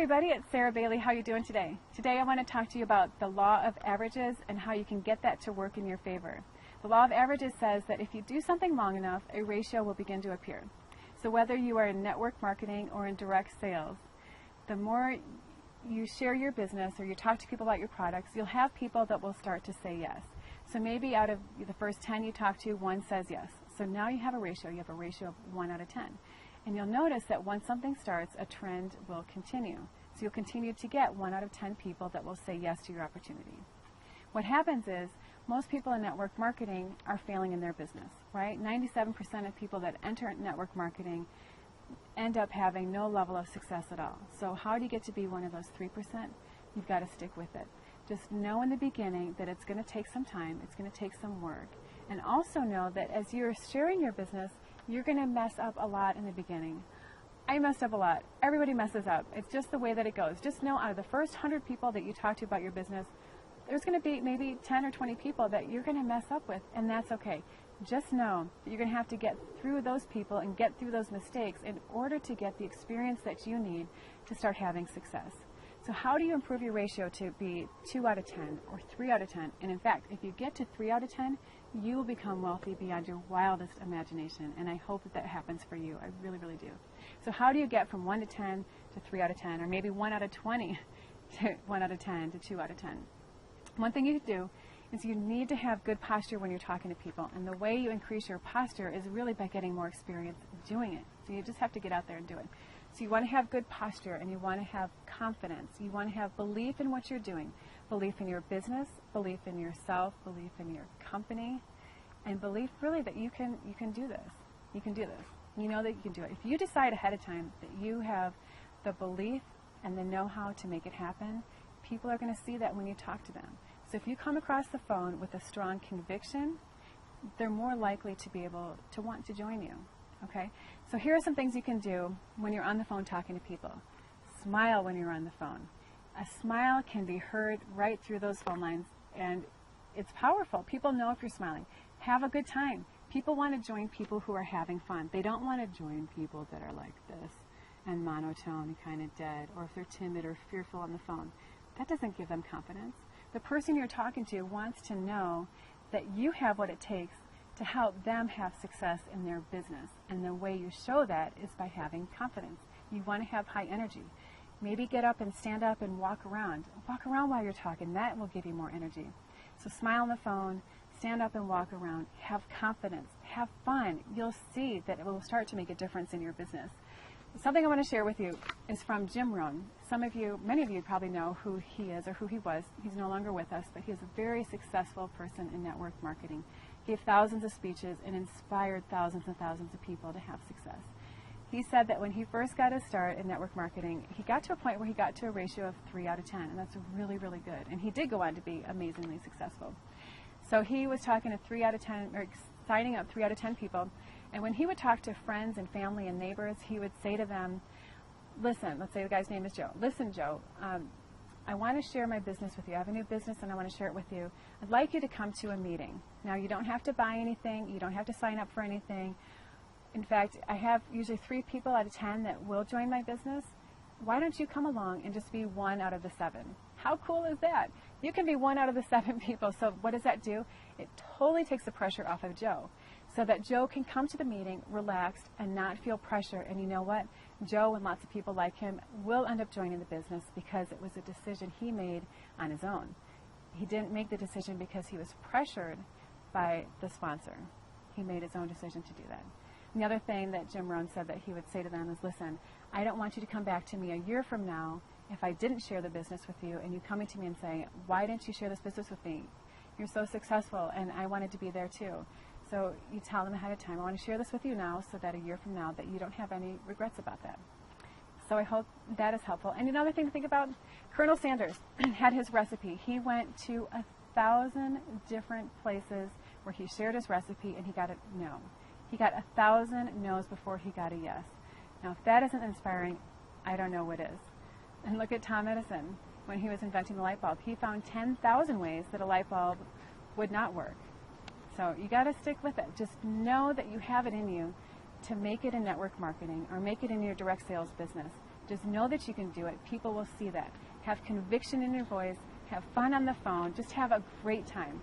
Everybody, it's Sarah Bailey. How are you doing today? Today I want to talk to you about the law of averages and how you can get that to work in your favor. The law of averages says that if you do something long enough, a ratio will begin to appear. So whether you are in network marketing or in direct sales, the more you share your business or you talk to people about your products, you'll have people that will start to say yes. So maybe out of the first 10 you talk to, one says yes. So now you have a ratio. You have a ratio of 1 out of 10. And you'll notice that once something starts, a trend will continue. So you'll continue to get 1 out of 10 people that will say yes to your opportunity. What happens is most people in network marketing are failing in their business, right? 97% of people that enter network marketing end up having no level of success at all. So how do you get to be one of those 3%? You've got to stick with it. Just know in the beginning that it's going to take some time, it's going to take some work. And also know that as you're sharing your business, you're going to mess up a lot in the beginning. I messed up a lot. Everybody messes up. It's just the way that it goes. Just know out of the first 100 people that you talk to about your business, there's going to be maybe 10 or 20 people that you're going to mess up with, and that's okay. Just know that you're going to have to get through those people and get through those mistakes in order to get the experience that you need to start having success. So how do you improve your ratio to be 2 out of 10 or 3 out of 10? And in fact, if you get to 3 out of 10, you will become wealthy beyond your wildest imagination. And I hope that happens for you. I really, really do. So how do you get from 1 to 10 to 3 out of 10, or maybe 1 out of 20 to 1 out of 10 to 2 out of 10? One thing you do is you need to have good posture when you're talking to people. And the way you increase your posture is really by getting more experience doing it. So you just have to get out there and do it. So you want to have good posture, and you want to have confidence. You want to have belief in what you're doing, belief in your business, belief in yourself, belief in your company, and belief really that you can do this. You can do this. You know that you can do it. If you decide ahead of time that you have the belief and the know-how to make it happen, people are going to see that when you talk to them. So if you come across the phone with a strong conviction, they're more likely to be able to want to join you. Okay? So here are some things you can do when you're on the phone talking to people. Smile when you're on the phone. A smile can be heard right through those phone lines, and it's powerful. People know if you're smiling. Have a good time. People want to join people who are having fun. They don't want to join people that are like this and monotone and kind of dead, or if they're timid or fearful on the phone. That doesn't give them confidence. The person you're talking to wants to know that you have what it takes to help them have success in their business. And the way you show that is by having confidence. You want to have high energy. Maybe get up and stand up and walk around. Walk around while you're talking. That will give you more energy. So smile on the phone, stand up and walk around. Have confidence. Have fun. You'll see that it will start to make a difference in your business. Something I want to share with you is from Jim Rohn. Many of you probably know who he is or who he was. He's no longer with us, but he is a very successful person in network marketing. He gave thousands of speeches and inspired thousands and thousands of people to have success. He said that when he first got his start in network marketing, he got to a point where he got to a ratio of 3 out of 10, and that's really, really good. And he did go on to be amazingly successful. So he was talking to 3 out of 10, or signing up 3 out of 10 people, and when he would talk to friends and family and neighbors, he would say to them, listen, let's say the guy's name is Joe. Listen, Joe, I want to share my business with you. I have a new business and I want to share it with you. I'd like you to come to a meeting. Now, you don't have to buy anything. You don't have to sign up for anything. In fact, I have usually 3 people out of 10 that will join my business. Why don't you come along and just be 1 out of the 7? How cool is that? You can be 1 out of the 7 people. So what does that do? It totally takes the pressure off of Joe, so that Joe can come to the meeting relaxed and not feel pressure. And you know what? Joe and lots of people like him will end up joining the business because it was a decision he made on his own. He didn't make the decision because he was pressured by the sponsor. He made his own decision to do that. And the other thing that Jim Rohn said that he would say to them is, listen, I don't want you to come back to me a year from now if I didn't share the business with you, and you coming to me and saying, why didn't you share this business with me? You're so successful, and I wanted to be there too. So you tell them ahead of time, I want to share this with you now so that a year from now that you don't have any regrets about that. So I hope that is helpful. And another thing to think about, Colonel Sanders had his recipe. He went to 1,000 different places where he shared his recipe and he got a no. He got 1,000 no's before he got a yes. Now if that isn't inspiring, I don't know what is. And look at Tom Edison. When he was inventing the light bulb, he found 10,000 ways that a light bulb would not work. So you got to stick with it. Just know that you have it in you to make it in network marketing or make it in your direct sales business. Just know that you can do it. People will see that. Have conviction in your voice. Have fun on the phone. Just have a great time.